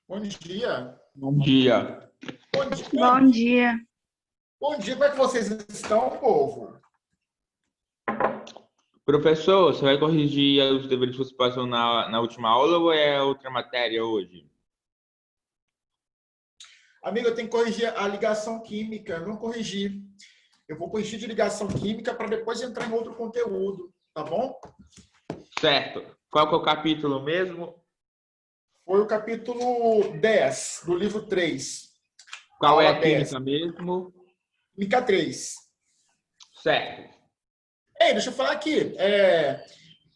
Bom dia. Bom dia. Bom dia. Bom dia. Bom dia, como é que vocês estão, povo? Professor, você vai corrigir os deveres que você passou na última aula ou é outra matéria hoje? Amigo, eu tenho que corrigir a ligação química, eu não corrigi. Eu vou corrigir de ligação química para depois entrar em outro conteúdo, tá bom? Certo. Qual que é o capítulo mesmo? Foi o capítulo 10 do livro 3. Qual é Aula a 10. química mesmo? Química 3. Certo. Ei, deixa eu falar aqui.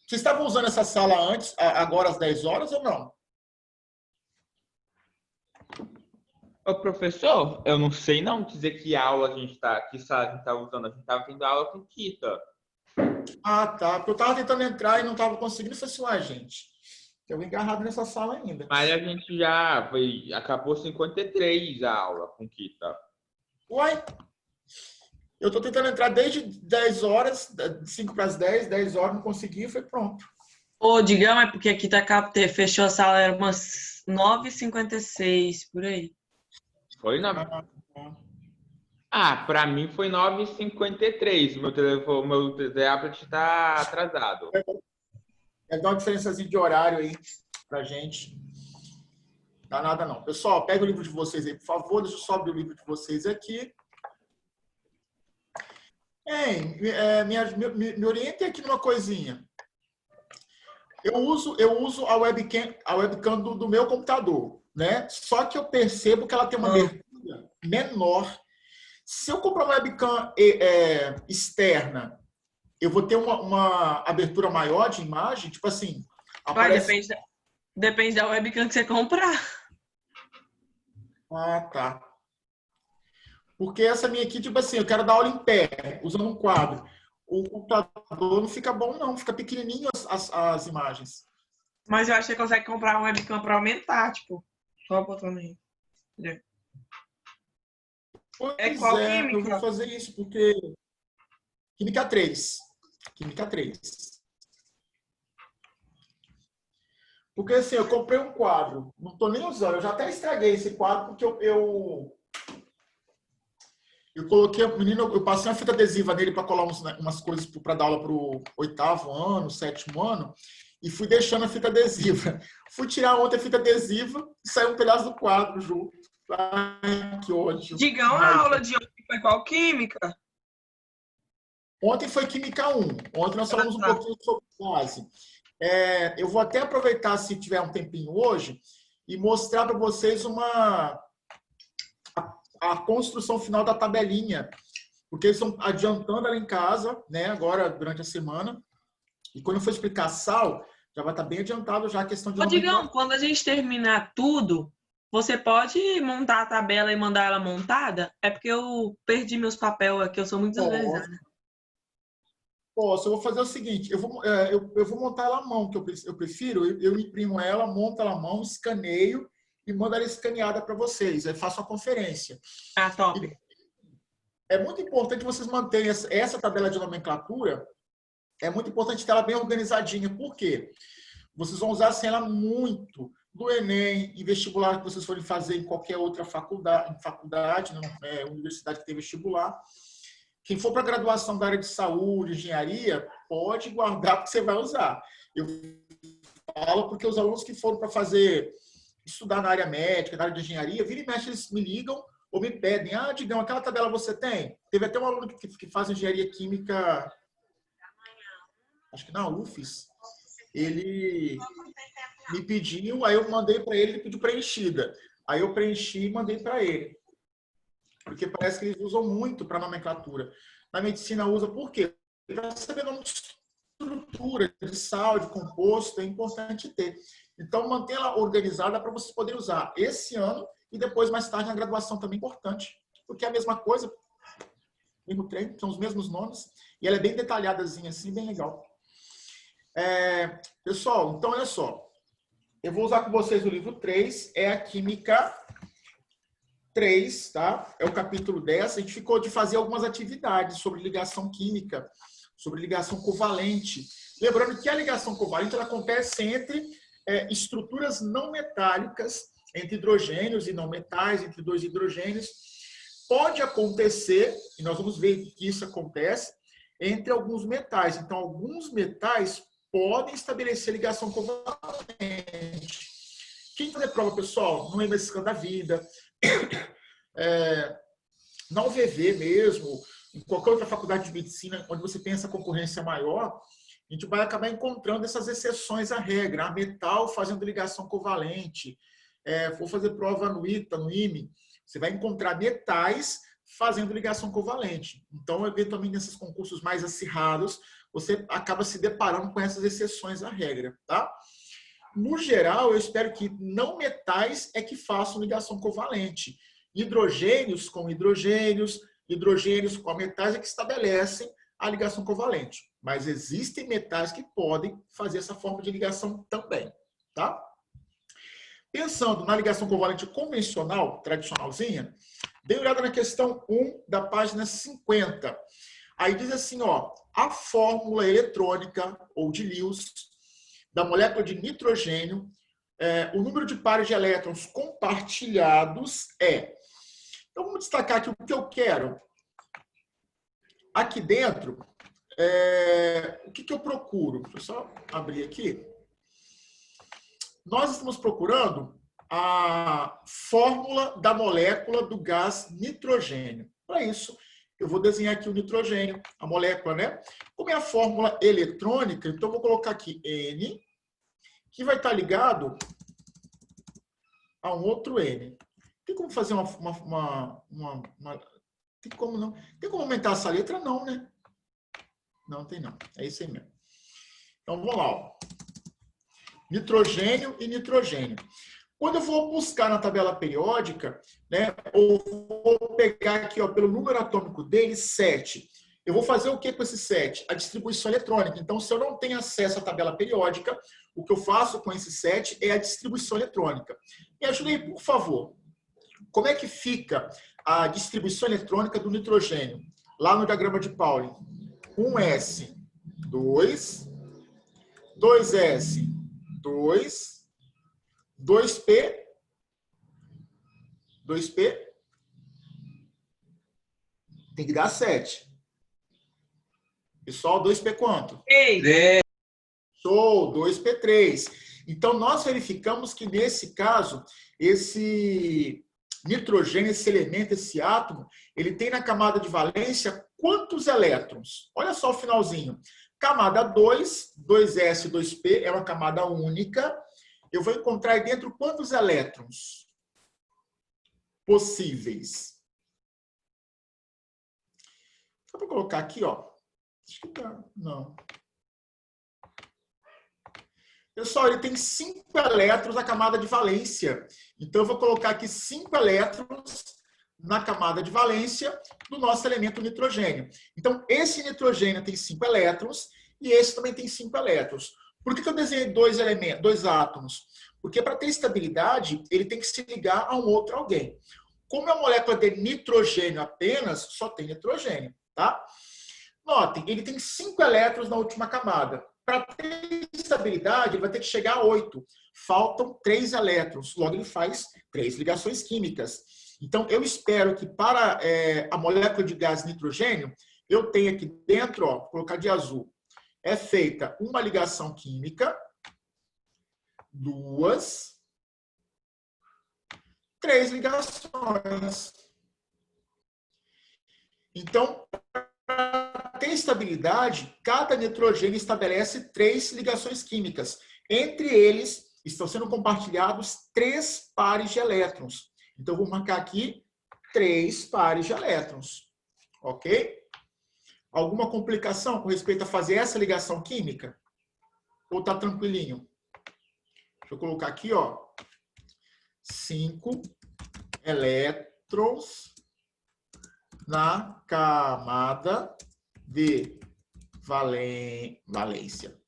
Vocês estavam usando essa sala antes, agora às 10 horas ou não? Ô, professor, eu não sei não dizer que aula a gente tá, que sala a gente tá usando. A gente tava tendo aula com Kita. Ah, tá. Porque eu estava tentando entrar e não estava conseguindo. Eu falei assim, uai, gente, tem alguém agarrado nessa sala ainda. Mas a gente já foi, acabou 53 a aula com Kita. Uai, eu estou tentando entrar desde 10 horas, 5 para as 10 horas, não consegui, foi pronto. Ô, Digão, é porque aqui fechou a sala, era umas 9h56, por aí. Foi na... Ah, pra mim foi 9h53. Meu tablet tá atrasado. Deve dar uma diferençazinha de horário aí pra gente. Não dá nada não. Pessoal, pega o livro de vocês aí, por favor. Deixa eu só abrir o livro de vocês aqui. Me orientem aqui numa coisinha. Eu uso a webcam do meu computador, né? Só que eu percebo que ela tem uma abertura menor. Se eu comprar uma webcam externa, eu vou ter uma abertura maior de imagem, tipo assim. Aparece... Depende da webcam que você comprar. Ah, tá. Porque essa minha aqui, tipo assim, eu quero dar aula em pé, usando um quadro. O computador não fica bom, não. Fica pequenininho as imagens. Mas eu acho que você consegue comprar uma webcam para aumentar, tipo. Qual o botão aí? Pois qual eu química? vou fazer isso, porque... Química 3. Química 3. Porque assim, eu comprei um quadro, não estou nem usando, eu já até estraguei esse quadro, porque eu coloquei, eu passei uma fita adesiva nele para colar umas coisas para dar aula para o 8º ano, 7º ano, e fui deixando a fita adesiva. Fui tirar ontem a fita adesiva e saiu um pedaço do quadro junto. Ai, que ódio. Digão, a aula de ontem foi qual química? Ontem foi Química 1. Ontem nós falamos um pouquinho sobre base. Eu vou até aproveitar, se tiver um tempinho hoje, e mostrar para vocês a construção final da tabelinha, porque eles estão adiantando ela em casa, né, agora durante a semana, e quando eu for explicar sal, já vai estar bem adiantado já a questão de... Ô, Digão, quando a gente terminar tudo, você pode montar a tabela e mandar ela montada? É porque eu perdi meus papéis aqui, eu sou muito desorganizada. Posso, eu vou fazer o seguinte, eu vou montar ela à mão, que eu prefiro, eu imprimo ela, monto ela à mão, escaneio e mando ela escaneada para vocês, aí faço a conferência. Ah, top. É muito importante vocês manterem essa tabela de nomenclatura, é muito importante ter ela bem organizadinha, por quê? Vocês vão usar assim, ela muito no Enem, em vestibular que vocês forem fazer em qualquer outra faculdade, universidade que tem vestibular. Quem for para graduação da área de saúde, engenharia, pode guardar porque você vai usar. Eu falo porque os alunos que foram para estudar na área médica, na área de engenharia, vira e mexe, eles me ligam ou me pedem, Digão, aquela tabela você tem? Teve até um aluno que faz engenharia química, acho que na UFES, ele me pediu, aí eu mandei para ele pediu preenchida. Aí eu preenchi e mandei para ele. Porque parece que eles usam muito para nomenclatura. Na medicina usa por quê? Para saber nome de estrutura, de sal, de composto, é importante ter. Então, mantenha-la organizada para vocês poderem usar esse ano e depois, mais tarde, na graduação também é importante. Porque é a mesma coisa, mesmo treino, são os mesmos nomes, e ela é bem detalhadazinha, assim, bem legal. Pessoal, então, olha só. eu vou usar com vocês o livro 3, é a Química 3, tá? É o capítulo 10. A gente ficou de fazer algumas atividades sobre ligação química, sobre ligação covalente. Lembrando que a ligação covalente ela acontece entre estruturas não metálicas, entre hidrogênios e não metais, entre dois hidrogênios. Pode acontecer, e nós vamos ver que isso acontece, entre alguns metais. Então, alguns metais podem estabelecer ligação covalente. Quem fazer prova, pessoal, no MScan da vida, na UVV mesmo, em qualquer outra faculdade de medicina, onde você tem essa concorrência maior, a gente vai acabar encontrando essas exceções à regra. A metal fazendo ligação covalente. Vou fazer prova no ITA, no IME, você vai encontrar metais fazendo ligação covalente. Então, eventualmente, nesses concursos mais acirrados, você acaba se deparando com essas exceções à regra, tá? No geral, eu espero que não metais é que façam ligação covalente. Hidrogênios com hidrogênios, hidrogênios com metais é que estabelecem a ligação covalente. Mas existem metais que podem fazer essa forma de ligação também, tá? Pensando na ligação covalente convencional, tradicionalzinha, dê uma olhada na questão 1 da página 50. Aí diz assim, ó, a fórmula eletrônica, ou de Lewis, da molécula de nitrogênio, o número de pares de elétrons compartilhados é... Então, vamos destacar aqui o que eu quero. Aqui dentro, o que eu procuro? Deixa eu só abrir aqui. Nós estamos procurando a fórmula da molécula do gás nitrogênio. Para isso, eu vou desenhar aqui o nitrogênio, a molécula, né? Como é a fórmula eletrônica, então eu vou colocar aqui N, que vai estar ligado a um outro N. Tem como fazer tem como não? Tem como aumentar essa letra? Não, né? Não, tem não. É isso aí mesmo. Então, vamos lá, ó. Nitrogênio e nitrogênio. Quando eu vou buscar na tabela periódica, né, ou vou pegar aqui, ó, pelo número atômico dele, 7. Eu vou fazer o que com esse 7? A distribuição eletrônica. Então, se eu não tenho acesso à tabela periódica, o que eu faço com esse 7 é a distribuição eletrônica. Me ajude aí, por favor. Como é que fica a distribuição eletrônica do nitrogênio? Lá no diagrama de Pauli. 1s, 2, 2s, 2, 2p, 2p, tem que dar 7. Pessoal, 2p quanto? 3. Show, 2p3. Então, nós verificamos que, nesse caso, esse nitrogênio, esse elemento, esse átomo, ele tem na camada de valência quantos elétrons? Olha só o finalzinho. Camada 2, 2s, 2p, é uma camada única. Eu vou encontrar aí dentro quantos elétrons possíveis? Só para colocar aqui, ó. Acho que tá. Não. Pessoal, ele tem 5 elétrons na camada de valência. Então, eu vou colocar aqui 5 elétrons na camada de valência do nosso elemento nitrogênio. Então, esse nitrogênio tem 5 elétrons e esse também tem 5 elétrons. Por que eu desenhei dois átomos? Porque para ter estabilidade, ele tem que se ligar a um outro alguém. Como é a molécula de nitrogênio apenas, só tem nitrogênio, tá? Notem, ele tem 5 elétrons na última camada. Para ter estabilidade, ele vai ter que chegar a 8. Faltam 3 elétrons. Logo, ele faz 3 ligações químicas. Então, eu espero que para a molécula de gás nitrogênio, eu tenha aqui dentro, ó, vou colocar de azul, é feita uma ligação química, 2, 3 ligações. Então, para ter estabilidade, cada nitrogênio estabelece 3 ligações químicas. Entre eles, estão sendo compartilhados 3 pares de elétrons. Então, eu vou marcar aqui 3 pares de elétrons. Ok? Alguma complicação com respeito a fazer essa ligação química? Ou está tranquilinho? Deixa eu colocar aqui, ó. 5 elétrons na camada de valência.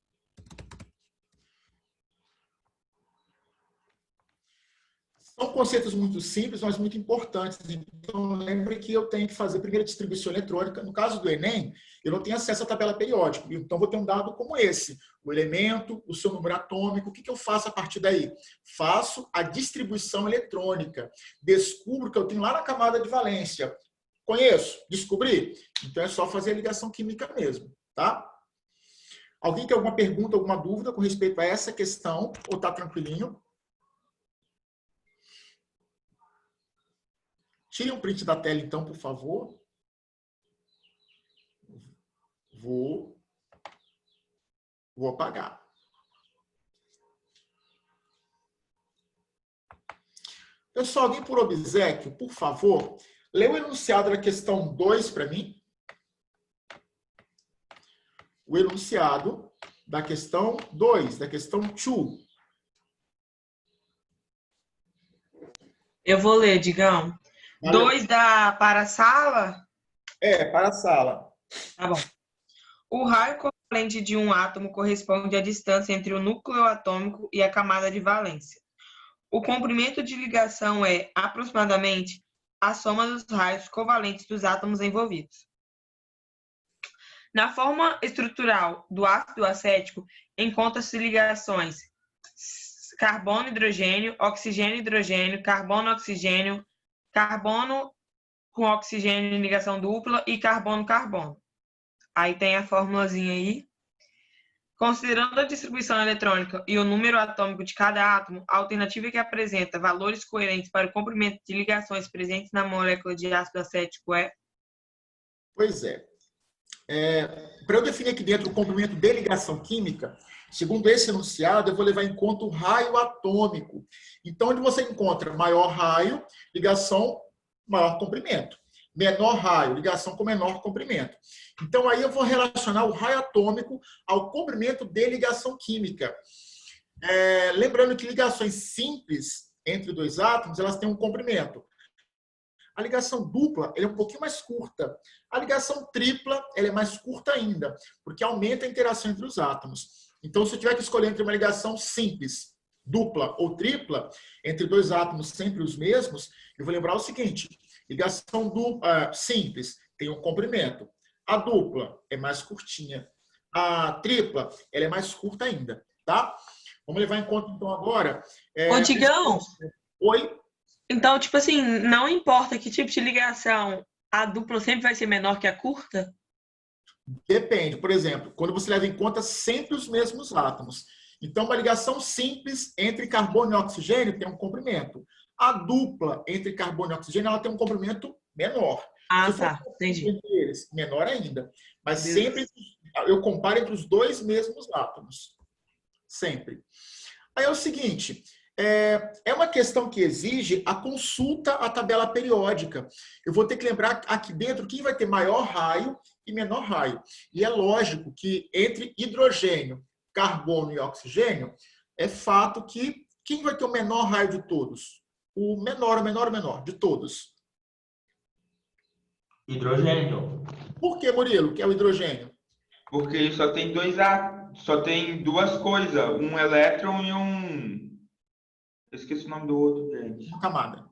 São conceitos muito simples, mas muito importantes. Então, lembre que eu tenho que fazer primeiro a distribuição eletrônica. No caso do Enem, eu não tenho acesso à tabela periódica. Então, vou ter um dado como esse. O elemento, o seu número atômico. O que eu faço a partir daí? Faço a distribuição eletrônica. Descubro que eu tenho lá na camada de valência. Conheço? Descobri? Então, é só fazer a ligação química mesmo. Tá? Alguém tem alguma pergunta, alguma dúvida com respeito a essa questão? Ou está tranquilinho? Tire um print da tela, então, por favor. Vou apagar. Pessoal, alguém por obséquio, por favor, lê o enunciado da questão 2 para mim. O enunciado da questão 2, da questão 2. Eu vou ler, Digão. Valeu. 2 dá para a sala? Para a sala. Tá bom. O raio covalente de um átomo corresponde à distância entre o núcleo atômico e a camada de valência. O comprimento de ligação é, aproximadamente, a soma dos raios covalentes dos átomos envolvidos. Na forma estrutural do ácido acético, encontram-se ligações carbono-hidrogênio, oxigênio-hidrogênio, carbono-oxigênio, carbono com oxigênio em ligação dupla e carbono-carbono. Aí tem a formulazinha aí. Considerando a distribuição eletrônica e o número atômico de cada átomo, a alternativa que apresenta valores coerentes para o comprimento de ligações presentes na molécula de ácido acético é... Pois é. Para eu definir aqui dentro o comprimento de ligação química, segundo esse enunciado, eu vou levar em conta o raio atômico. Então, onde você encontra maior raio, ligação, maior comprimento. Menor raio, ligação com menor comprimento. Então, aí eu vou relacionar o raio atômico ao comprimento de ligação química. Lembrando que ligações simples entre dois átomos, elas têm um comprimento. A ligação dupla ela é um pouquinho mais curta. A ligação tripla ela é mais curta ainda, porque aumenta a interação entre os átomos. Então, se eu tiver que escolher entre uma ligação simples, dupla ou tripla, entre dois átomos sempre os mesmos, eu vou lembrar o seguinte: ligação simples tem um comprimento. A dupla é mais curtinha. A tripla ela é mais curta ainda. Tá? Vamos levar em conta, então, agora... Ô, Digão! Oi? Então, tipo assim, não importa que tipo de ligação, a dupla sempre vai ser menor que a curta? Depende. Por exemplo, quando você leva em conta sempre os mesmos átomos. Então, uma ligação simples entre carbono e oxigênio tem um comprimento. A dupla entre carbono e oxigênio ela tem um comprimento menor. Ah, Se tá. for Entendi. entre eles, menor ainda. Mas Beleza. sempre eu comparo entre os dois mesmos átomos. Sempre. Aí é o seguinte... É uma questão que exige a consulta à tabela periódica. Eu vou ter que lembrar aqui dentro quem vai ter maior raio e menor raio. E é lógico que entre hidrogênio, carbono e oxigênio, é fato que quem vai ter o menor raio de todos? O menor de todos. Hidrogênio. Por que, Murilo, que é o hidrogênio? Porque só tem só tem duas coisas, um elétron e um... Eu esqueci o nome do outro, gente. Uma camada.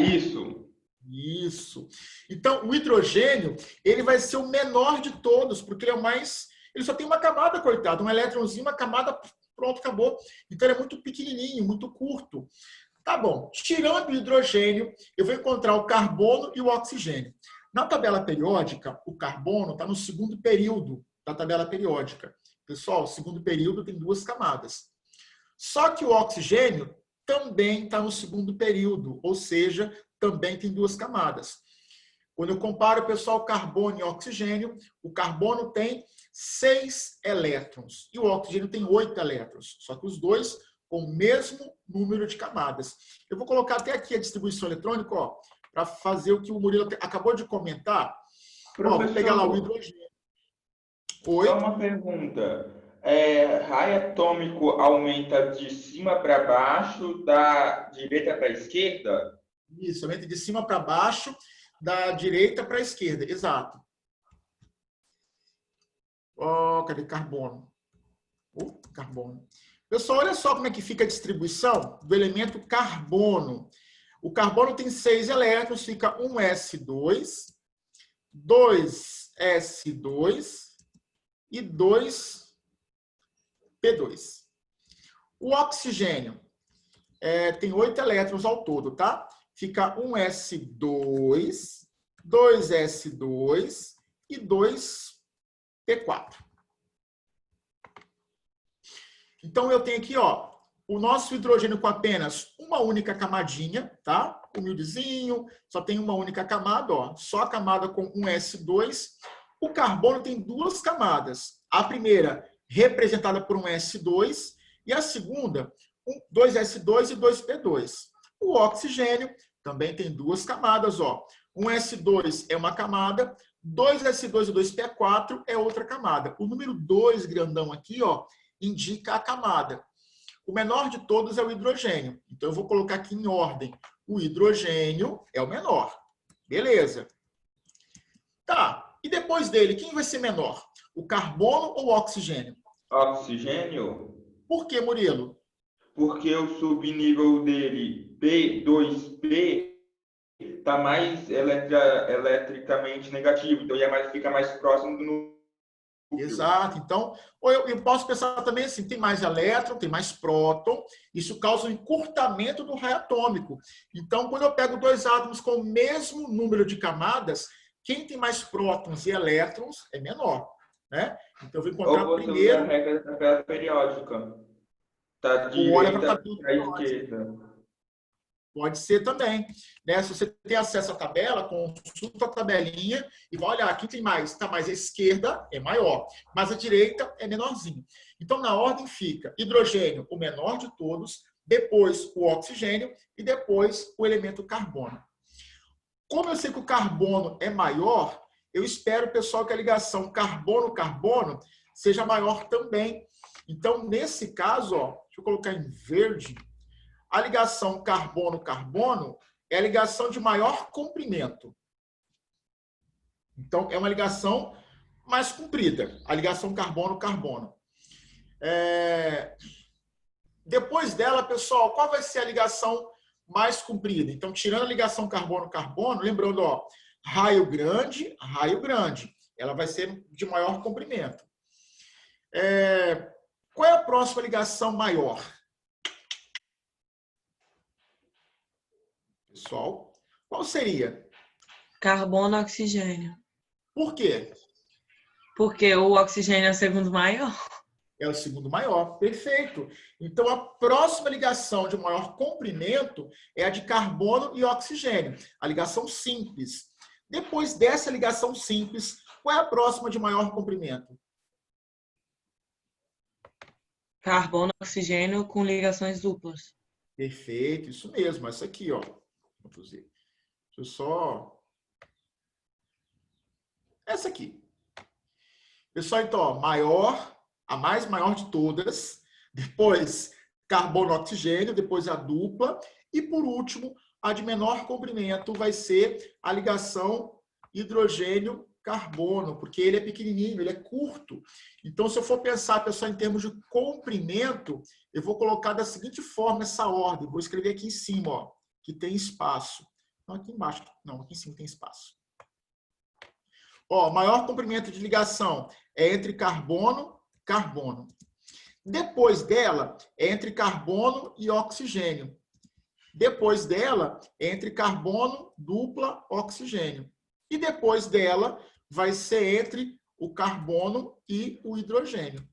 Isso. Isso. Então, o hidrogênio, ele vai ser o menor de todos, porque ele é o mais... Ele só tem uma camada, coitado. Um elétronzinho, uma camada, pronto, acabou. Então, ele é muito pequenininho, muito curto. Tá bom. Tirando o hidrogênio, eu vou encontrar o carbono e o oxigênio. Na tabela periódica, o carbono está no segundo período da tabela periódica. Pessoal, o segundo período tem duas camadas. Só que o oxigênio também está no segundo período, ou seja, também tem duas camadas. Quando eu comparo, pessoal, carbono e oxigênio, o carbono tem 6 elétrons e o oxigênio tem 8 elétrons, só que os dois com o mesmo número de camadas. Eu vou colocar até aqui a distribuição eletrônica, para fazer o que o Murilo acabou de comentar. Vou pegar lá o hidrogênio. Oi? Só uma pergunta. Raio atômico aumenta de cima para baixo, da direita para a esquerda? Isso, aumenta de cima para baixo, da direita para a esquerda. Exato. Cadê carbono? Carbono. Pessoal, olha só como é que fica a distribuição do elemento carbono. O carbono tem 6 elétrons, fica 1s2, 2s2 e 2p2. O oxigênio tem 8 elétrons ao todo, tá? Fica 1s2, 2s2 e 2p4. Então, eu tenho aqui, ó, o nosso hidrogênio com apenas uma única camadinha, tá? Humildezinho, só tem uma única camada, ó, só a camada com 1s2. O carbono tem 2 camadas. A primeira, representada por um S2, e a segunda, 2s2 e 2p2. O oxigênio também tem 2 camadas, ó. 1s2 é uma camada, 2s2 e 2p4 é outra camada. O número 2, grandão aqui, ó, indica a camada. O menor de todos é o hidrogênio. Então, eu vou colocar aqui em ordem. O hidrogênio é o menor. Beleza. Tá. E depois dele, quem vai ser menor? O carbono ou o oxigênio? Oxigênio? Por que, Murilo? Porque o subnível dele, P2P, está mais eletricamente negativo. Então, fica mais próximo do núcleo. Exato. Então, eu posso pensar também assim, tem mais elétron, tem mais próton, isso causa um encurtamento do raio atômico. Então, quando eu pego 2 átomos com o mesmo número de camadas, quem tem mais prótons e elétrons é menor, né? Então, eu vou encontrar Ou você primeiro... usa a regra da tabela periódica. Tá Olha para a direita tabela para a esquerda. Pode ser também. Né? Se você tem acesso à tabela, consulta a tabelinha e vai olhar, aqui tem mais, tá mais à esquerda é maior, mas a direita é menorzinho. Então, na ordem fica hidrogênio, o menor de todos, depois o oxigênio e depois o elemento carbono. Como eu sei que o carbono é maior, eu espero, pessoal, que a ligação carbono-carbono seja maior também. Então, nesse caso, ó, deixa eu colocar em verde, a ligação carbono-carbono é a ligação de maior comprimento. Então, é uma ligação mais comprida, a ligação carbono-carbono. Depois dela, pessoal, qual vai ser a ligação mais comprida? Então, tirando a ligação carbono-carbono, lembrando, ó, raio grande, ela vai ser de maior comprimento. Qual é a próxima ligação maior? Pessoal, qual seria? Carbono-oxigênio. Por quê? Porque o oxigênio é o segundo maior. É o segundo maior, perfeito. Então, a próxima ligação de maior comprimento é a de carbono e oxigênio, a ligação simples. Depois dessa ligação simples, qual é a próxima de maior comprimento? Carbono-oxigênio com ligações duplas. Perfeito, isso mesmo, essa aqui, ó. Deixa eu só... Essa aqui. Pessoal, então, ó, maior, a mais maior de todas, depois carbono-oxigênio, depois a dupla, e por último, a de menor comprimento vai ser a ligação hidrogênio-carbono, porque ele é pequenininho, ele é curto. Então, se eu for pensar, pessoal, em termos de comprimento, eu vou colocar da seguinte forma essa ordem. Vou escrever aqui em cima, ó, que tem espaço. Não, aqui embaixo, não, aqui em cima tem espaço. Ó, maior comprimento de ligação é entre carbono e carbono. Depois dela, é entre carbono e oxigênio. Depois dela, é entre carbono, dupla, oxigênio. E depois dela, vai ser entre o carbono e o hidrogênio.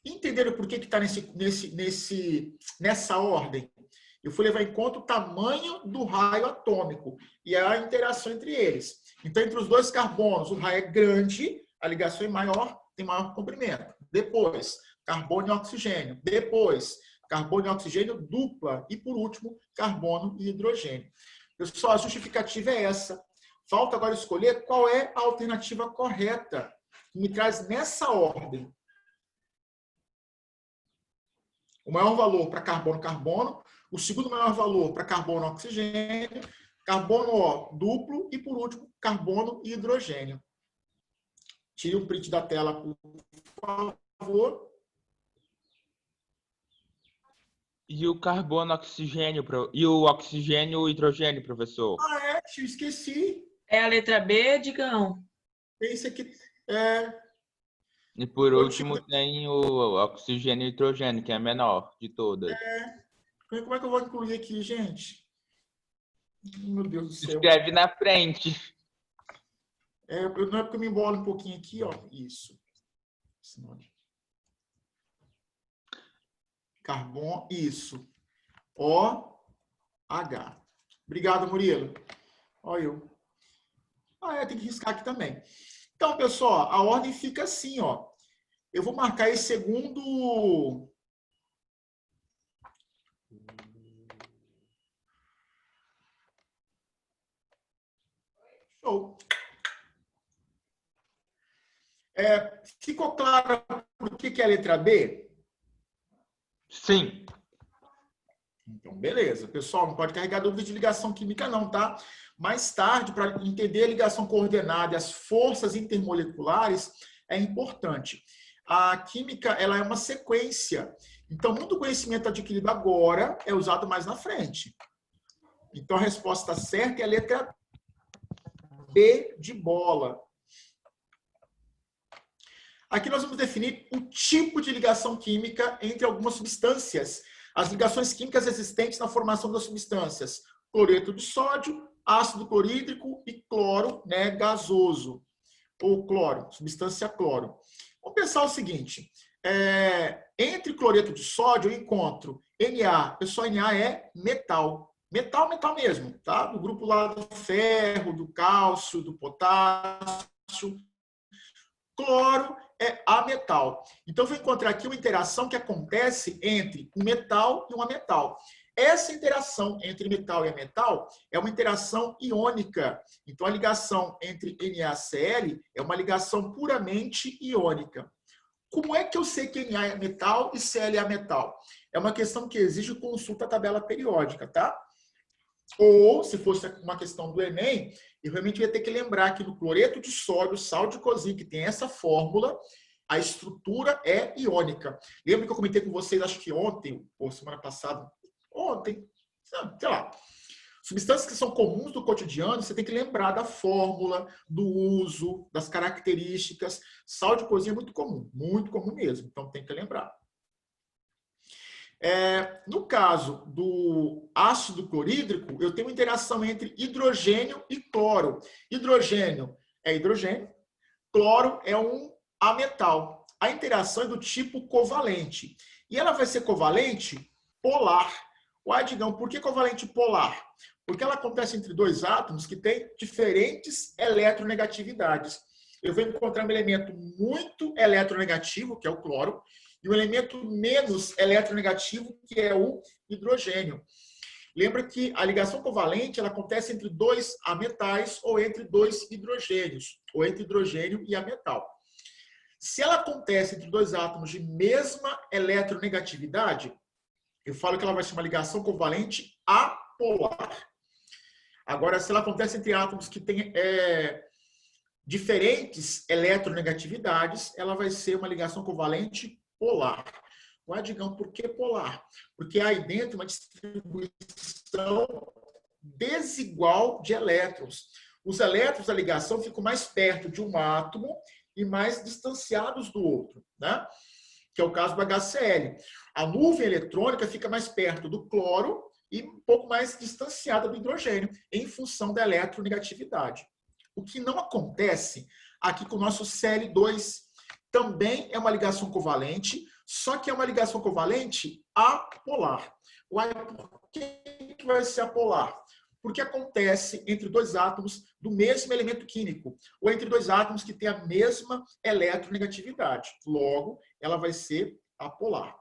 Entenderam por que está nessa ordem? Eu fui levar em conta o tamanho do raio atômico e a interação entre eles. Então, entre os dois carbonos, o raio é grande, a ligação é maior, tem maior comprimento. Depois, carbono e oxigênio. Depois, carbono e oxigênio dupla. E, por último, carbono e hidrogênio. Pessoal, a justificativa é essa. Falta agora escolher qual é a alternativa correta que me traz nessa ordem. O maior valor para carbono-carbono, o segundo maior valor para carbono-oxigênio, carbono duplo e, por último, carbono e hidrogênio. Tire o print da tela, por favor. E o carbono, oxigênio, e o oxigênio e hidrogênio, professor? Ah, é? Eu esqueci. É a letra B, Digão. Esse aqui é... E por Outro tipo último tem o oxigênio e hidrogênio, que é a menor de todas. Como é que eu vou incluir aqui, gente? Meu Deus do céu. Escreve na frente. Não é porque eu me embolo um pouquinho aqui, ó. Isso. Carbono, isso. OH. Obrigado, Murilo. Olha eu. Tem que riscar aqui também. Então, pessoal, a ordem fica assim, ó. Eu vou marcar esse segundo... Show. Ficou claro por que é a letra B? Sim. Então, beleza. Pessoal, não pode carregar dúvida de ligação química não, tá? Mais tarde, para entender a ligação coordenada e as forças intermoleculares, é importante. A química, ela é uma sequência. Então, muito conhecimento adquirido agora é usado mais na frente. Então, a resposta certa é a letra B de bola. Aqui nós vamos definir o tipo de ligação química entre algumas substâncias. As ligações químicas existentes na formação das substâncias: cloreto de sódio, ácido clorídrico e cloro, né, gasoso. Ou cloro, substância cloro. Vamos pensar o seguinte. Entre cloreto de sódio eu encontro Na. Pessoal, Na é metal. Metal mesmo, tá? Do grupo lá do ferro, do cálcio, do potássio. Cloro é ametal. Então, eu vou encontrar aqui uma interação que acontece entre um metal e um ametal. Essa interação entre metal e ametal é uma interação iônica. Então, a ligação entre NaCl é uma ligação puramente iônica. Como é que eu sei que Na é metal e Cl é ametal? É uma questão que exige consulta à tabela periódica, tá? Ou, se fosse uma questão do Enem, eu realmente ia ter que lembrar que no cloreto de sódio, sal de cozinha, que tem essa fórmula, a estrutura é iônica. Lembra que eu comentei com vocês, acho que ontem, ou semana passada, sei lá. Substâncias que são comuns do cotidiano, você tem que lembrar da fórmula, do uso, das características. Sal de cozinha é muito comum mesmo, então tem que lembrar. No caso do ácido clorídrico, eu tenho uma interação entre hidrogênio e cloro. Hidrogênio é hidrogênio, cloro é um ametal. A interação é do tipo covalente. E ela vai ser covalente polar. Uai, Digão, por que covalente polar? Porque ela acontece entre dois átomos que têm diferentes eletronegatividades. Eu vou encontrar um elemento muito eletronegativo, que é o cloro, e um elemento menos eletronegativo, que é o hidrogênio. Lembra que a ligação covalente ela acontece entre dois ametais ou entre dois hidrogênios, ou entre hidrogênio e ametal. Se ela acontece entre dois átomos de mesma eletronegatividade, eu falo que ela vai ser uma ligação covalente apolar. Agora, se ela acontece entre átomos que têm diferentes eletronegatividades, ela vai ser uma ligação covalente polar. Ué, Digão, por que polar? Porque há aí dentro uma distribuição desigual de elétrons. Os elétrons da ligação ficam mais perto de um átomo e mais distanciados do outro, né? Que é o caso do HCl. A nuvem eletrônica fica mais perto do cloro e um pouco mais distanciada do hidrogênio, em função da eletronegatividade. O que não acontece aqui com o nosso Cl2. Também é uma ligação covalente, só que é uma ligação covalente apolar. Uai, por que vai ser apolar? Porque acontece entre dois átomos do mesmo elemento químico, ou entre dois átomos que têm a mesma eletronegatividade. Logo, ela vai ser apolar.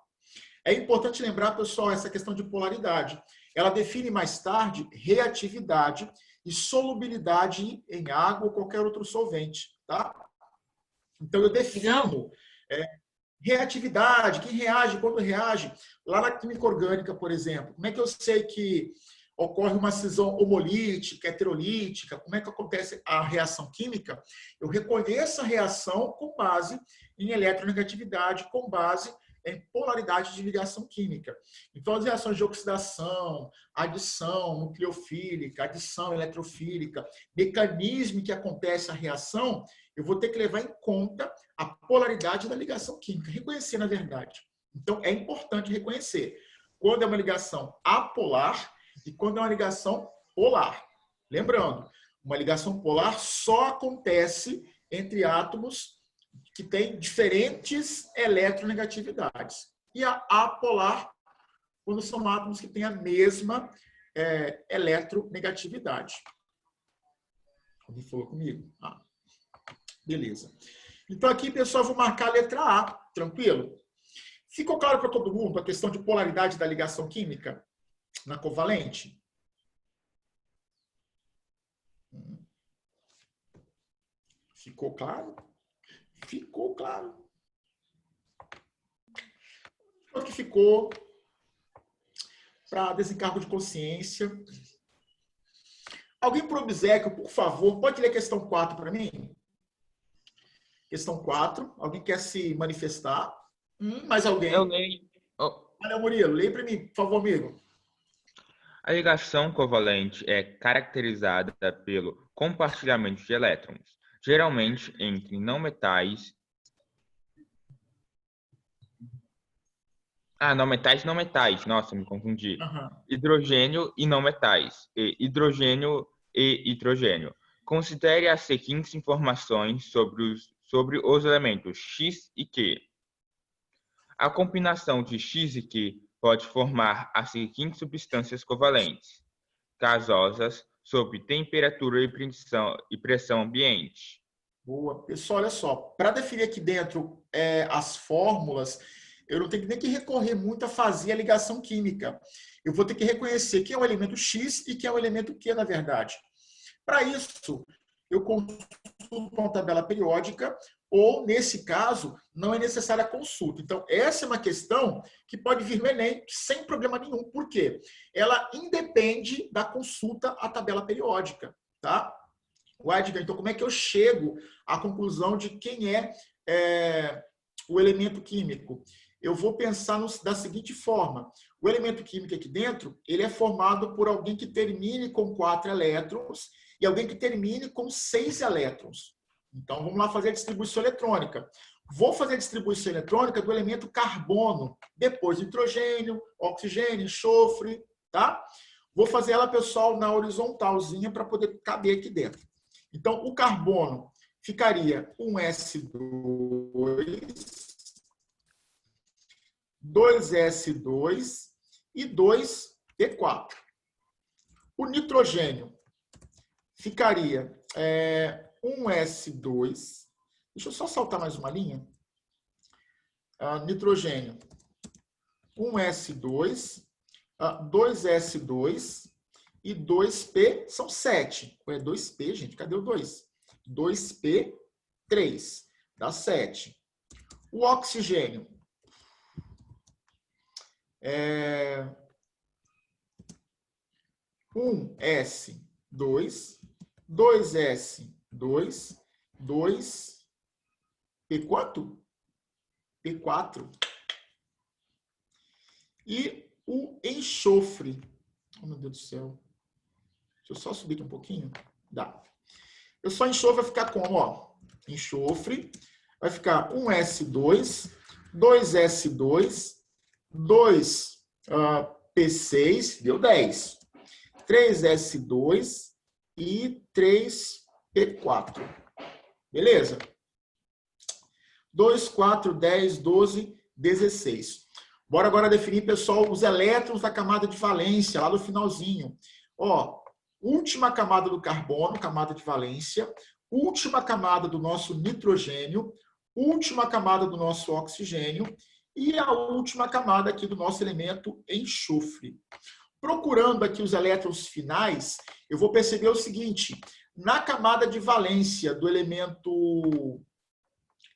É importante lembrar, pessoal, essa questão de polaridade. Ela define mais tarde reatividade e solubilidade em água ou qualquer outro solvente, tá? Então, eu defino reatividade, quem reage, quando reage. Lá na química orgânica, por exemplo, como é que eu sei que ocorre uma cisão homolítica, heterolítica? Como é que acontece a reação química? Eu reconheço a reação com base em eletronegatividade, com base em polaridade de ligação química. Então, as reações de oxidação, adição nucleofílica, adição eletrofílica, mecanismo que acontece a reação, eu vou ter que levar em conta a polaridade da ligação química, reconhecer, na verdade. Então, é importante reconhecer quando é uma ligação apolar e quando é uma ligação polar. Lembrando, uma ligação polar só acontece entre átomos que têm diferentes eletronegatividades. E a apolar, quando são átomos que têm a mesma eletronegatividade. Alguém falou comigo? Beleza. Então, aqui, pessoal, eu vou marcar a letra A. Tranquilo? Ficou claro para todo mundo a questão de polaridade da ligação química na covalente? Ficou claro? Ficou claro. O que ficou para desencargo de consciência? Alguém por obséquio, por favor, pode ler a questão 4 para mim? Questão 4. Alguém quer se manifestar? Mais alguém? Eu leio. Olha, Murilo, leia para mim, por favor, amigo. A ligação covalente é caracterizada pelo compartilhamento de elétrons, geralmente entre não metais. Não metais e não metais. Nossa, me confundi. Hidrogênio e não metais. E hidrogênio e hidrogênio. Considere as seguintes informações sobre os elementos X e Q. A combinação de X e Q pode formar as seguintes substâncias covalentes, gasosas, sob temperatura e pressão ambiente. Boa. Pessoal, olha só. Para definir aqui dentro as fórmulas, eu não tenho nem que recorrer muito a fazer a ligação química. Eu vou ter que reconhecer quem é o elemento X e quem é o elemento Q, na verdade. Para isso, eu consulto uma tabela periódica ou, nesse caso, não é necessária a consulta. Então, essa é uma questão que pode vir no Enem sem problema nenhum. Por quê? Ela independe da consulta à tabela periódica, tá? Edgar, então, como é que eu chego à conclusão de quem é o elemento químico? Eu vou pensar da seguinte forma. O elemento químico aqui dentro, ele é formado por alguém que termine com 4 elétrons e alguém que termine com 6 elétrons. Então, vamos lá fazer a distribuição eletrônica. Vou fazer a distribuição eletrônica do elemento carbono, depois nitrogênio, oxigênio, enxofre, tá? Vou fazer ela, pessoal, na horizontalzinha para poder caber aqui dentro. Então, o carbono ficaria um S2, 2S2 e 2P4. O nitrogênio ficaria um S2. Deixa eu só saltar mais uma linha. Nitrogênio, um S2, 2S2 e 2P, são 7. Ou é 2P, gente? Cadê o 2? 2P3, dá 7. O oxigênio, 1S2, 2S2, 2P quanto? P4. E o enxofre. Oh, meu Deus do céu. Deixa eu só subir aqui um pouquinho. Dá. Eu só enxofre vai ficar como? Ó, enxofre vai ficar 1S2, 2S2, 2P6, deu 10. 3S2 e 3P4. Beleza? 2, 4, 10, 12, 16. Bora agora definir, pessoal, os elétrons da camada de valência, lá no finalzinho. Ó, última camada do carbono, camada de valência, última camada do nosso nitrogênio, última camada do nosso oxigênio e a última camada aqui do nosso elemento enxofre. Procurando aqui os elétrons finais, eu vou perceber o seguinte: na camada de valência do elemento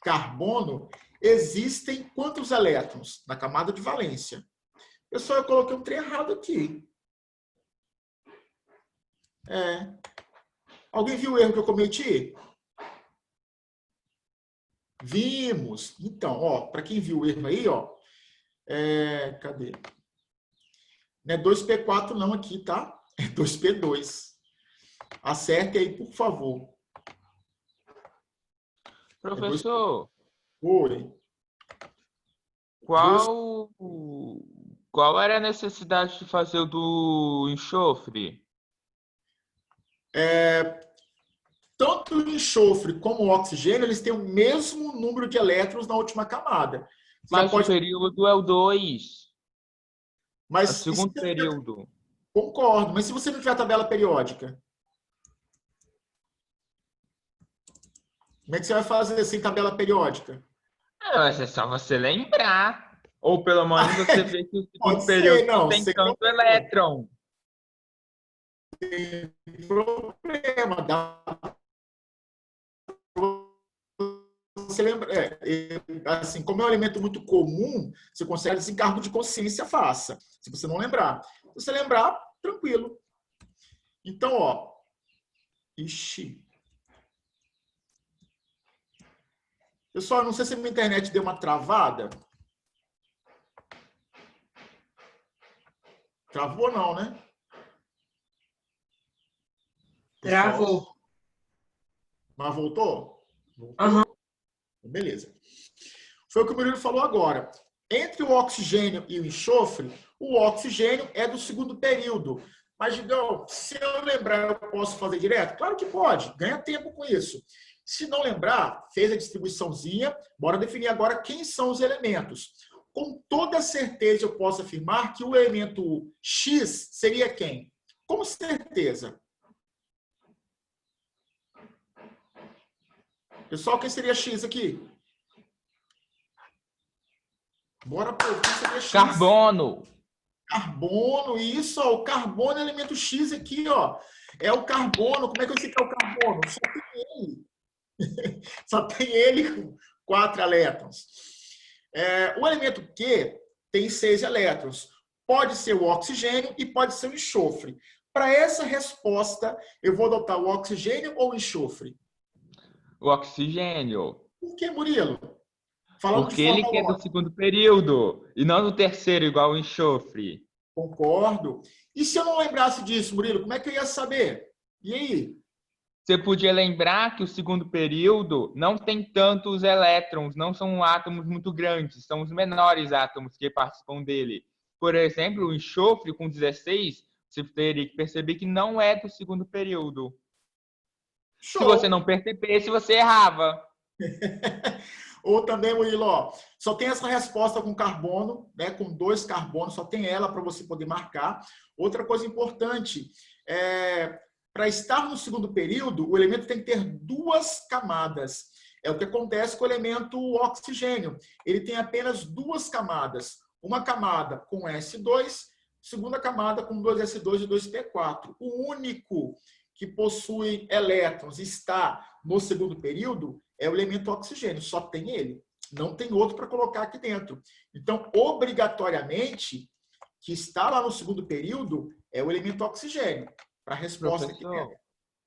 carbono, existem quantos elétrons na camada de valência? Pessoal, eu coloquei um trem errado aqui. Alguém viu o erro que eu cometi? Vimos. Então, ó, para quem viu o erro aí, ó, Cadê? Não é 2P4 não aqui, tá? É 2P2. Acerte aí, por favor. Professor, Oi. Qual era a necessidade de fazer o do enxofre? Tanto o enxofre como o oxigênio, eles têm o mesmo número de elétrons na última camada. Mas o período é o 2. É o Mas segundo período. Concordo, mas se você não tiver a tabela periódica, como é que você vai fazer sem tabela periódica? Mas é só você lembrar. Ou pelo menos você vê que o segundo Pode período ser, não não. tem Sem tanto elétron. problema. Dá você lembra, assim, como é um elemento muito comum, você consegue esse encargo de consciência, faça. Se você não lembrar. Se você lembrar, tranquilo. Então, ó. Ixi. Pessoal, não sei se a minha internet deu uma travada. Travou não, né? Pessoal, Travou. Mas voltou? Voltou? Uhum. Beleza. Foi o que o Murilo falou agora. Entre o oxigênio e o enxofre, o oxigênio é do segundo período. Mas, Digão, se eu lembrar, eu posso fazer direto? Claro que pode. Ganha tempo com isso. Se não lembrar, fez a distribuiçãozinha. Bora definir agora quem são os elementos. Com toda certeza, eu posso afirmar que o elemento X seria quem? Com certeza. Pessoal, quem seria X aqui? Bora, pô, quem seria X? Carbono. Carbono, isso, ó, o carbono é elemento X aqui, ó. É o carbono. Como é que eu sei que é o carbono? Só tem ele. Só tem ele com 4 elétrons. O elemento Q tem 6 elétrons. Pode ser o oxigênio e pode ser o enxofre. Para essa resposta, eu vou adotar o oxigênio ou o enxofre? O oxigênio. Por que, Murilo? Porque ele quer do segundo período e não do terceiro, igual o enxofre. Concordo. E se eu não lembrasse disso, Murilo, como é que eu ia saber? E aí? Você podia lembrar que o segundo período não tem tantos elétrons, não são átomos muito grandes, são os menores átomos que participam dele. Por exemplo, o enxofre com 16, você teria que perceber que não é do segundo período. Show. Se você não percebesse, você errava. Ou também, Murilo, ó, só tem essa resposta com carbono, né, com 2 carbonos, só tem ela para você poder marcar. Outra coisa importante, para estar no segundo período, o elemento tem que ter 2 camadas. É o que acontece com o elemento oxigênio. Ele tem apenas 2 camadas. Uma camada com S2, segunda camada com 2S2 e 2P4. O único que possui elétrons está no segundo período é o elemento oxigênio, só tem ele. Não tem outro para colocar aqui dentro. Então, obrigatoriamente, que está lá no segundo período é o elemento oxigênio. Para a resposta aqui dentro.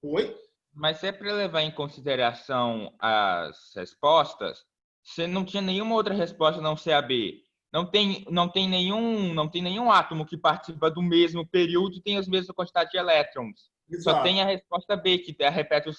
Oi? Mas se é para levar em consideração as respostas, você não tinha nenhuma outra resposta não ser a B. Não tem nenhum átomo que participa do mesmo período e tem a mesma quantidade de elétrons. Exato. Só tem a resposta B, que repete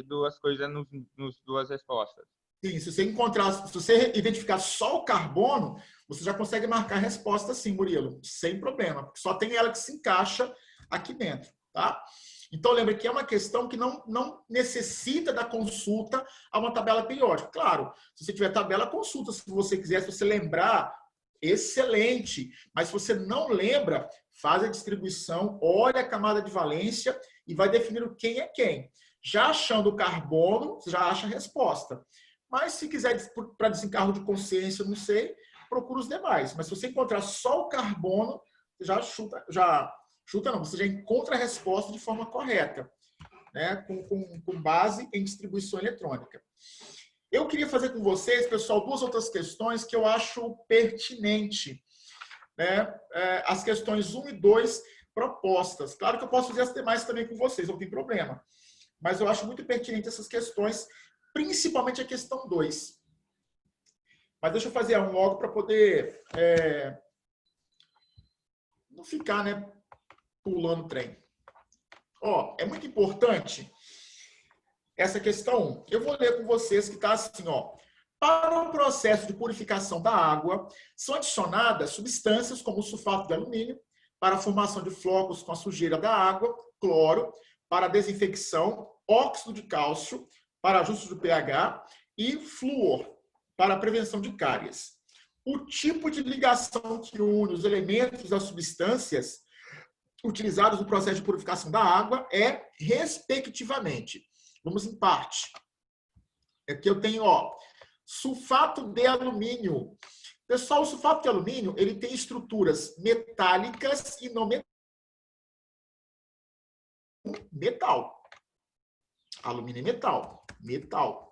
duas coisas nos duas respostas. Sim, se você identificar só o carbono, você já consegue marcar a resposta sim, Murilo, sem problema, porque só tem ela que se encaixa aqui dentro, tá? Então, lembre que é uma questão que não necessita da consulta a uma tabela periódica. Claro, se você tiver tabela, consulta se você quiser, se você lembrar, excelente. Mas se você não lembra, faz a distribuição, olha a camada de valência e vai definindo quem é quem. Já achando o carbono, você já acha a resposta. Mas se quiser, para desencargo de consciência, não sei, procura os demais. Mas se você encontrar só o carbono, você você já encontra a resposta de forma correta, né? com base em distribuição eletrônica. Eu queria fazer com vocês, pessoal, 2 outras questões que eu acho pertinente, né? As questões 1 e 2 propostas. Claro que eu posso fazer as demais também com vocês, não tem problema. Mas eu acho muito pertinente essas questões, principalmente a questão 2. Mas deixa eu fazer um logo para poder não ficar, né, pulando o trem. Ó, é muito importante essa questão 1. Eu vou ler com vocês que está assim, ó. Para o processo de purificação da água, são adicionadas substâncias como o sulfato de alumínio, para a formação de flocos com a sujeira da água, cloro, para a desinfecção, óxido de cálcio, para ajuste do pH e flúor, para a prevenção de cáries. O tipo de ligação que une os elementos das substâncias utilizados no processo de purificação da água é, respectivamente, vamos em parte. Aqui eu tenho, ó, sulfato de alumínio. Pessoal, o sulfato de alumínio, ele tem estruturas metálicas e não metal. Alumínio é metal. Metal.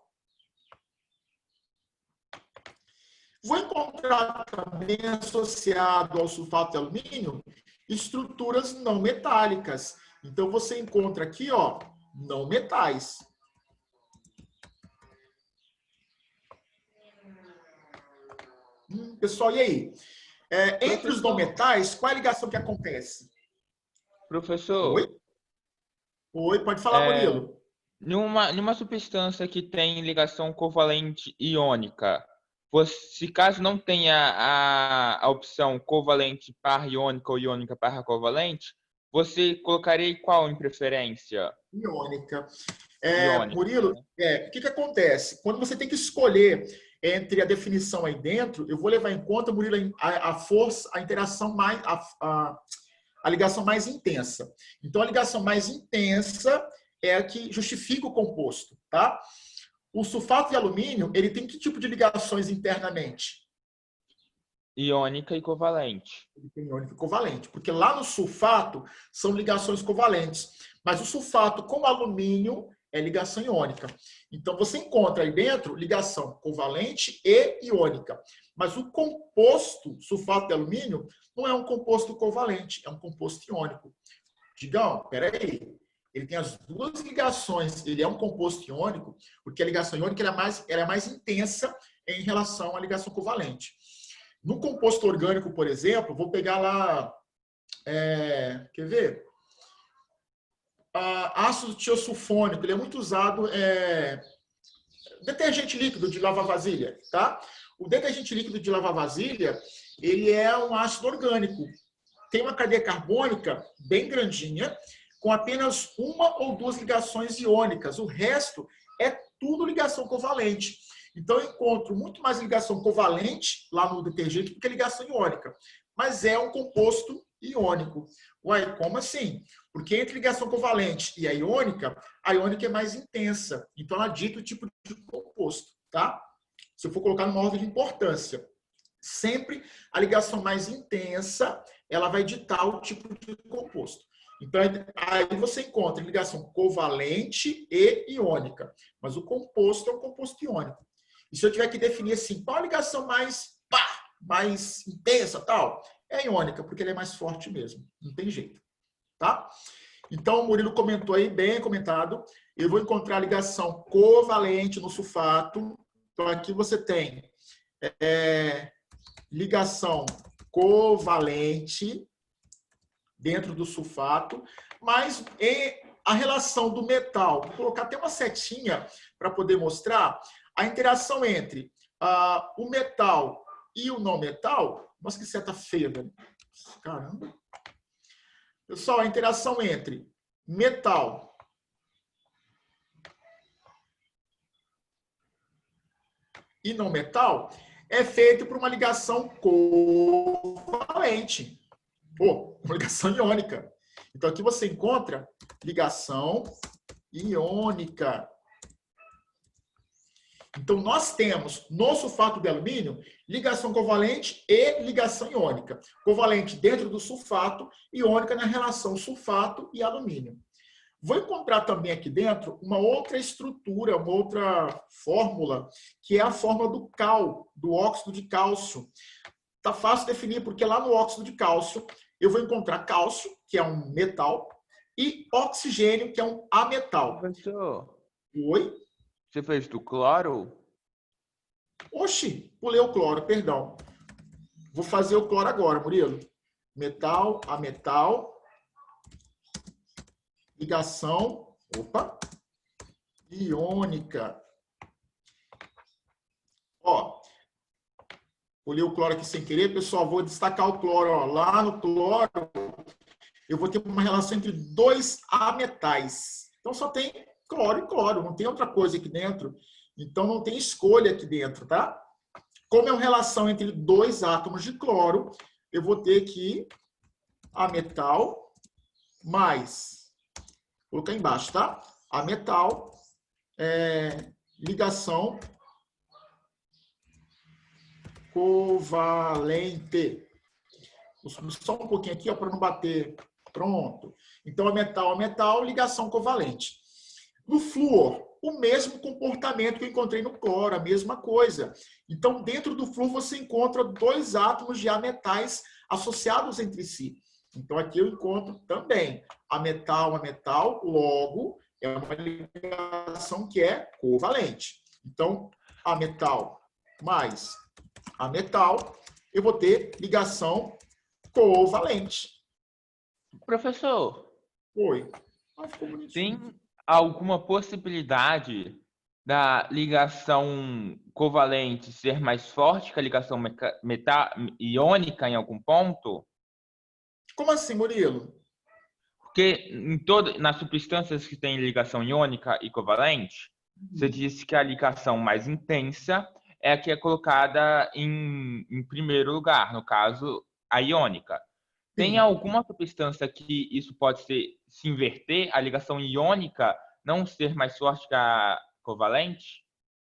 Vou encontrar também associado ao sulfato de alumínio estruturas não metálicas. Então, você encontra aqui, ó, não metais. Pessoal, e aí? Entre os não metais, qual é a ligação que acontece? Professor. Oi? Oi, pode falar, Murilo. Numa substância que tem ligação covalente iônica, se caso não tenha a opção covalente par iônica ou iônica par covalente, você colocaria qual em preferência? Iônica. Iônica. Murilo, o que acontece? Quando você tem que escolher entre a definição aí dentro, eu vou levar em conta, Murilo, a força, a interação mais, a ligação mais intensa. Então, a ligação mais intensa é a que justifica o composto, tá? O sulfato de alumínio, ele tem que tipo de ligações internamente? Iônica e covalente. Ele tem iônica e covalente, porque lá no sulfato são ligações covalentes, mas o sulfato com alumínio é ligação iônica. Então, você encontra aí dentro ligação covalente e iônica. Mas o composto sulfato de alumínio não é um composto covalente, é um composto iônico. Digão, peraí. Ele tem as duas ligações. Ele é um composto iônico, porque a ligação iônica ela é mais intensa em relação à ligação covalente. No composto orgânico, por exemplo, vou pegar lá... quer ver? Ácido tiosulfônico, ele é muito usado, detergente líquido de lavar vasilha, tá? O detergente líquido de lavar vasilha, ele é um ácido orgânico. Tem uma cadeia carbônica bem grandinha, com apenas uma ou duas ligações iônicas. O resto é tudo ligação covalente. Então, eu encontro muito mais ligação covalente lá no detergente do que ligação iônica. Mas é um composto iônico. Uai, como assim? Porque entre ligação covalente e a iônica é mais intensa. Então, ela dita o tipo de composto, tá? Se eu for colocar numa ordem de importância. Sempre a ligação mais intensa, ela vai ditar o tipo de composto. Então, aí você encontra ligação covalente e iônica. Mas o composto é um composto iônico. E se eu tiver que definir assim, qual a ligação mais intensa, tal? É a iônica, porque ele é mais forte mesmo. Não tem jeito. Tá? Então, o Murilo comentou aí, bem comentado. Eu vou encontrar a ligação covalente no sulfato. Então, aqui você tem ligação covalente dentro do sulfato, mas a relação do metal, vou colocar até uma setinha para poder mostrar a interação entre o metal e o não metal. Nossa, que seta feia, velho. Caramba. Pessoal, a interação entre metal e não metal é feita por uma ligação covalente. Uma ligação iônica. Então, aqui você encontra ligação iônica. Então, nós temos no sulfato de alumínio ligação covalente e ligação iônica. Covalente dentro do sulfato, iônica na relação sulfato e alumínio. Vou encontrar também aqui dentro uma outra estrutura, uma outra fórmula, que é a fórmula do cal, do óxido de cálcio. Tá fácil definir, porque lá no óxido de cálcio eu vou encontrar cálcio, que é um metal, e oxigênio, que é um ametal. Professor, Oi? você fez do cloro? Oxi, pulei o cloro, perdão. Vou fazer o cloro agora, Murilo. Metal a metal. Ligação, opa, iônica. Ó, pulei o cloro aqui sem querer, pessoal. Vou destacar o cloro. Ó. Lá no cloro, eu vou ter uma relação entre dois ametais. Então, só tem cloro e cloro, não tem outra coisa aqui dentro. Então, não tem escolha aqui dentro, tá? Como é uma relação entre dois átomos de cloro, eu vou ter aqui ametal mais, vou colocar embaixo, tá? Ametal, ligação covalente. Vou subir só um pouquinho aqui, para não bater. Pronto. Então, a metal, ligação covalente. No flúor, o mesmo comportamento que eu encontrei no cloro, a mesma coisa. Então, dentro do flúor, você encontra dois átomos de ametais associados entre si. Então, aqui eu encontro também a metal, logo, é uma ligação que é covalente. Então, a metal mais a metal, eu vou ter ligação covalente. Professor, Oi. Ficou bonitinho. tem alguma possibilidade da ligação covalente ser mais forte que a ligação iônica em algum ponto? Como assim, Murilo? Porque nas substâncias que têm ligação iônica e covalente, você disse que a ligação mais intensa é a que é colocada em primeiro lugar, no caso, a iônica. Tem alguma substância que isso pode se inverter, a ligação iônica não ser mais forte que a covalente?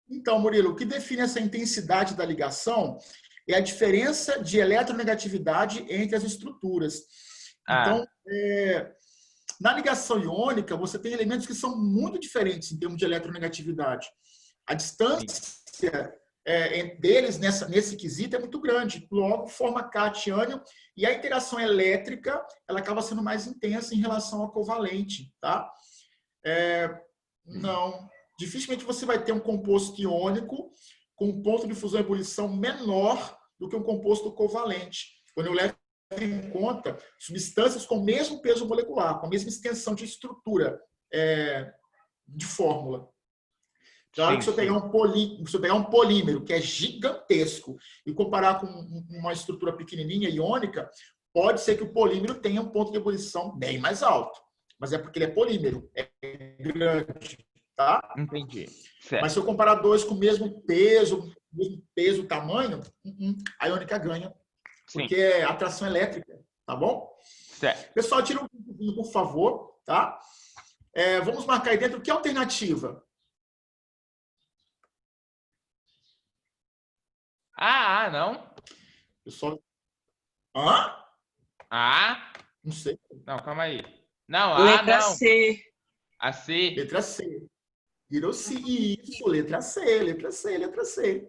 Então, Murilo, o que define essa intensidade da ligação é a diferença de eletronegatividade entre as estruturas. Então, na ligação iônica, você tem elementos que são muito diferentes em termos de eletronegatividade. A distância deles nesse quesito é muito grande. Logo, forma cátion e a interação elétrica ela acaba sendo mais intensa em relação ao covalente. Tá? Não. Dificilmente você vai ter um composto iônico com um ponto de fusão e ebulição menor do que um composto covalente. Quando eu levo em conta substâncias com o mesmo peso molecular, com a mesma extensão de estrutura de fórmula. Claro que se eu pegar um polímero que é gigantesco e comparar com uma estrutura pequenininha, iônica, pode ser que o polímero tenha um ponto de ebulição bem mais alto. Mas é porque ele é polímero, é grande. Tá? Entendi. Certo. Mas se eu comparar dois com o mesmo peso, tamanho, a iônica ganha. Porque é atração elétrica, tá bom? Certo. Pessoal, tira um pouquinho, por favor, tá? Vamos marcar aí dentro. Que alternativa? Não. Pessoal. Não sei. Não, calma aí. Não, letra não. C. A C. Letra C. Virou C. Isso, letra C.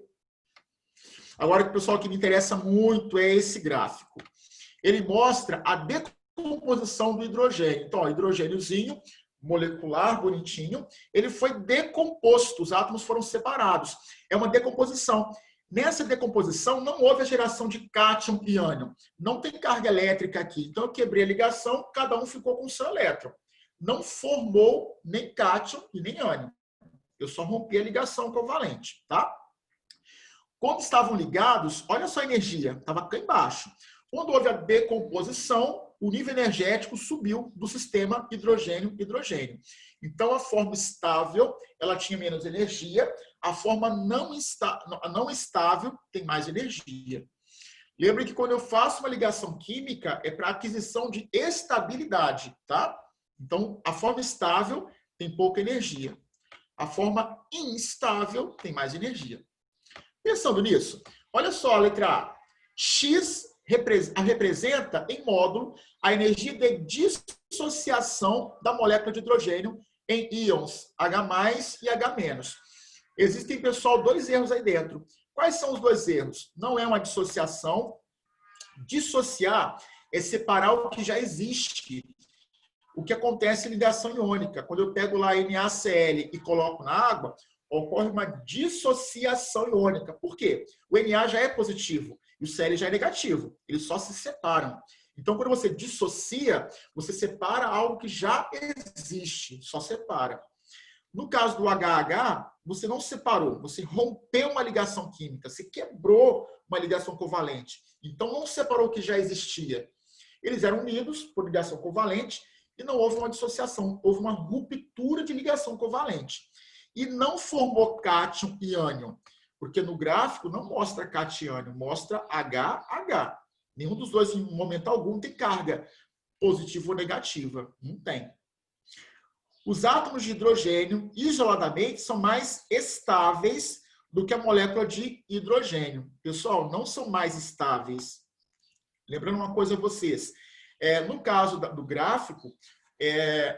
Agora, o pessoal que me interessa muito é esse gráfico. Ele mostra a decomposição do hidrogênio. Então, ó, hidrogêniozinho, molecular, bonitinho, ele foi decomposto, os átomos foram separados. É uma decomposição. Nessa decomposição, não houve a geração de cátion e ânion. Não tem carga elétrica aqui. Então, eu quebrei a ligação, cada um ficou com o seu elétron. Não formou nem cátion e nem ânion. Eu só rompi a ligação covalente, tá? Quando estavam ligados, olha só a energia, estava aqui embaixo. Quando houve a decomposição, o nível energético subiu do sistema hidrogênio-hidrogênio. Então, a forma estável, ela tinha menos energia, a forma não estável tem mais energia. Lembre que quando eu faço uma ligação química, é para aquisição de estabilidade, tá? Então, a forma estável tem pouca energia. A forma instável tem mais energia. Pensando nisso, olha só a letra A. X representa, em módulo, a energia de dissociação da molécula de hidrogênio em íons H+, e H-. Existem, pessoal, dois erros aí dentro. Quais são os dois erros? Não é uma dissociação. Dissociar é separar o que já existe. O que acontece em ligação iônica. Quando eu pego lá NaCl e coloco na água, ocorre uma dissociação iônica. Por quê? O Na já é positivo e o Cl já é negativo. Eles só se separam. Então, quando você dissocia, você separa algo que já existe, só separa. No caso do HH, você não separou, você rompeu uma ligação química, você quebrou uma ligação covalente. Então, não separou o que já existia. Eles eram unidos por ligação covalente e não houve uma dissociação, houve uma ruptura de ligação covalente. E não formou cátion e ânion, porque no gráfico não mostra cátion e ânion, mostra HH. Nenhum dos dois, em momento algum, tem carga positiva ou negativa. Não tem. Os átomos de hidrogênio, isoladamente, são mais estáveis do que a molécula de hidrogênio. Pessoal, não são mais estáveis. Lembrando uma coisa a vocês. No caso do gráfico,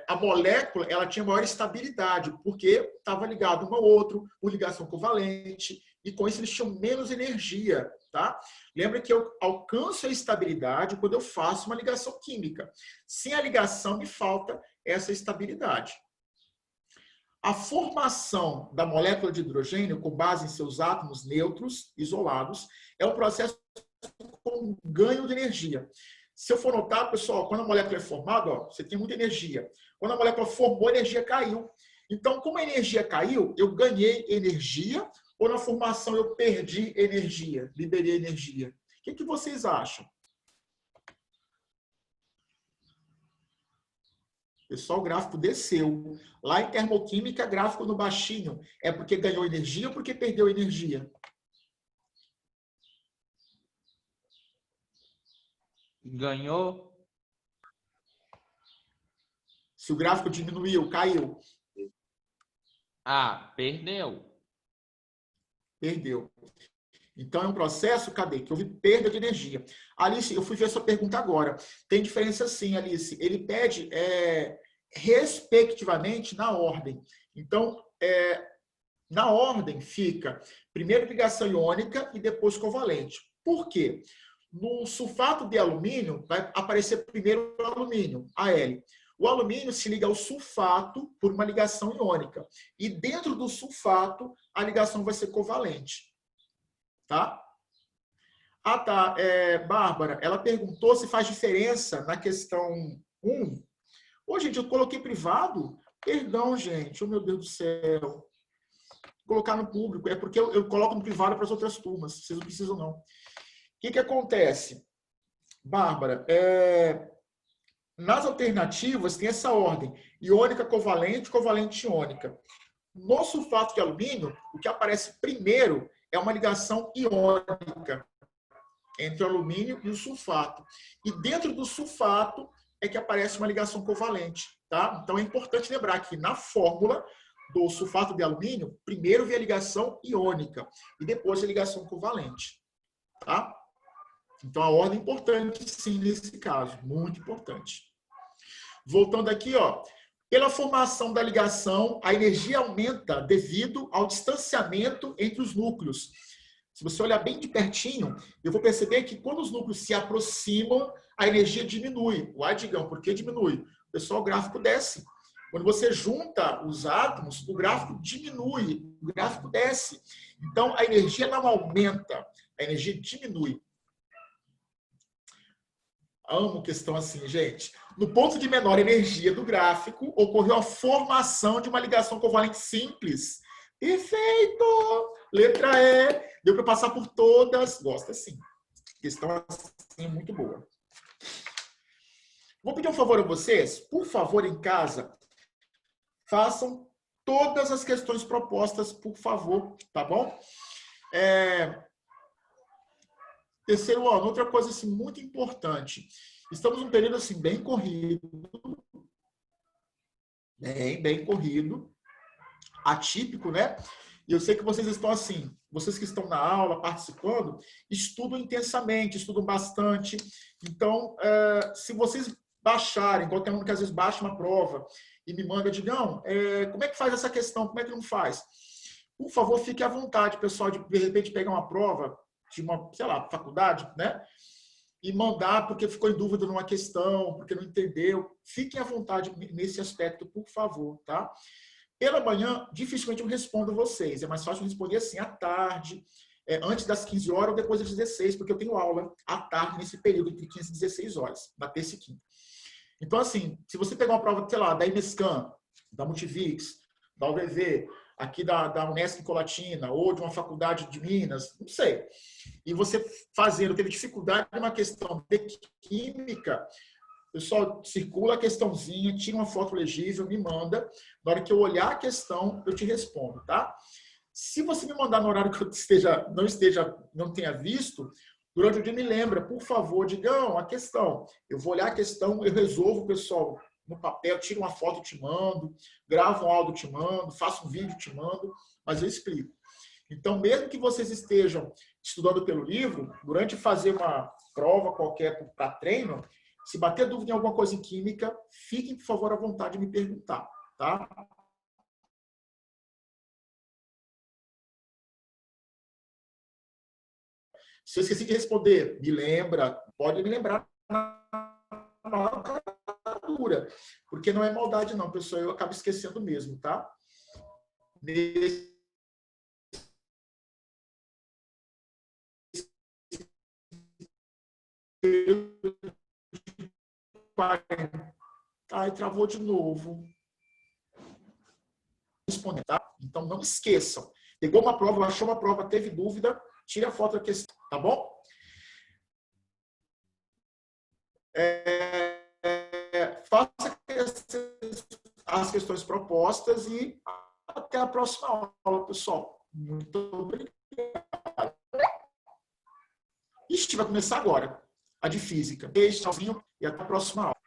a molécula ela tinha maior estabilidade, porque estava ligado um ao outro por ligação covalente, e com isso eles tinham menos energia. Tá? Lembra que eu alcanço a estabilidade quando eu faço uma ligação química. Sem a ligação, me falta essa estabilidade. A formação da molécula de hidrogênio, com base em seus átomos neutros, isolados, é um processo com ganho de energia. Se eu for notar, pessoal, quando a molécula é formada, ó, você tem muita energia. Quando a molécula formou, a energia caiu. Então, como a energia caiu, eu ganhei energia, ou na formação eu perdi energia, liberei energia? O que vocês acham? Pessoal, o gráfico desceu. Lá em termoquímica, gráfico no baixinho. É porque ganhou energia ou porque perdeu energia? Ganhou. Se o gráfico diminuiu, caiu. Perdeu. Perdeu. Então, é um processo, cadê? Que houve perda de energia. Alice, eu fui ver a sua pergunta agora. Tem diferença sim, Alice. Ele pede respectivamente na ordem. Então, na ordem fica primeiro ligação iônica e depois covalente. Por quê? No sulfato de alumínio, vai aparecer primeiro o alumínio, Al. O alumínio se liga ao sulfato por uma ligação iônica. E dentro do sulfato, a ligação vai ser covalente. Tá? Tá. Bárbara, ela perguntou se faz diferença na questão 1. Ô, gente, eu coloquei privado? Perdão, gente. Oh, meu Deus do céu. Vou colocar no público. É porque eu coloco no privado para as outras turmas. Vocês não precisam, não. O que acontece? Bárbara, nas alternativas tem essa ordem. Iônica covalente, covalente iônica. No sulfato de alumínio, o que aparece primeiro é uma ligação iônica entre o alumínio e o sulfato. E dentro do sulfato é que aparece uma ligação covalente. Tá? Então é importante lembrar que na fórmula do sulfato de alumínio, primeiro vem a ligação iônica e depois a ligação covalente. Tá? Então a ordem é importante sim nesse caso, muito importante. Voltando aqui, ó, pela formação da ligação, a energia aumenta devido ao distanciamento entre os núcleos. Se você olhar bem de pertinho, eu vou perceber que quando os núcleos se aproximam, a energia diminui. Uai, Digão, por que diminui? Pessoal, o gráfico desce. Quando você junta os átomos, o gráfico diminui, o gráfico desce. Então, a energia não aumenta, a energia diminui. Amo questão assim, gente. No ponto de menor energia do gráfico, ocorreu a formação de uma ligação covalente simples. Perfeito! Letra E. Deu para passar por todas. Gosta sim. Questão assim, muito boa. Vou pedir um favor a vocês. Por favor, em casa, façam todas as questões propostas, por favor. Tá bom? Terceiro ano, outra coisa assim, muito importante. Estamos num período assim, bem corrido. Bem corrido. Atípico, né? E eu sei que vocês estão assim, vocês que estão na aula, participando, estudam intensamente, estudam bastante. Então, se vocês baixarem, igual tem um que às vezes baixa uma prova e me manda, Digão, como é que faz essa questão? Como é que não faz? Por favor, fique à vontade, pessoal, de repente pegar uma prova de uma, sei lá, faculdade, né? E mandar porque ficou em dúvida numa questão, porque não entendeu. Fiquem à vontade nesse aspecto, por favor, tá? Pela manhã, dificilmente eu respondo vocês. É mais fácil eu responder assim, à tarde, antes das 15 horas ou depois das 16, porque eu tenho aula à tarde nesse período, entre 15 e 16 horas, na terça e quinta. Então, assim, se você pegar uma prova, sei lá, da IMESCAN, da Multivix, da UVV, aqui da Unesco em Colatina, ou de uma faculdade de Minas, não sei, e você teve dificuldade numa questão de química, o pessoal circula a questãozinha, tira uma foto legível, me manda. Na hora que eu olhar a questão, eu te respondo, tá? Se você me mandar no horário que eu não tenha visto, durante o dia me lembra, por favor, Digão, a questão. Eu vou olhar a questão, eu resolvo, pessoal, no papel, tiro uma foto, te mando, gravo um áudio, te mando, faço um vídeo, te mando, mas eu explico. Então, mesmo que vocês estejam estudando pelo livro, durante fazer uma prova qualquer para treino, se bater dúvida em alguma coisa em química, fiquem, por favor, à vontade de me perguntar, tá? Se eu esqueci de responder, me lembra, pode me lembrar na captura, porque não é maldade não, pessoal, eu acabo esquecendo mesmo, tá? Ai, travou de novo. Responder, tá? Então não esqueçam. Pegou uma prova, achou uma prova, teve dúvida, tire a foto da questão, tá bom? Faça as questões propostas e até a próxima aula, pessoal. Muito obrigado. Ixi, vai começar agora a de física. Beijo, tchauzinho e até a próxima aula.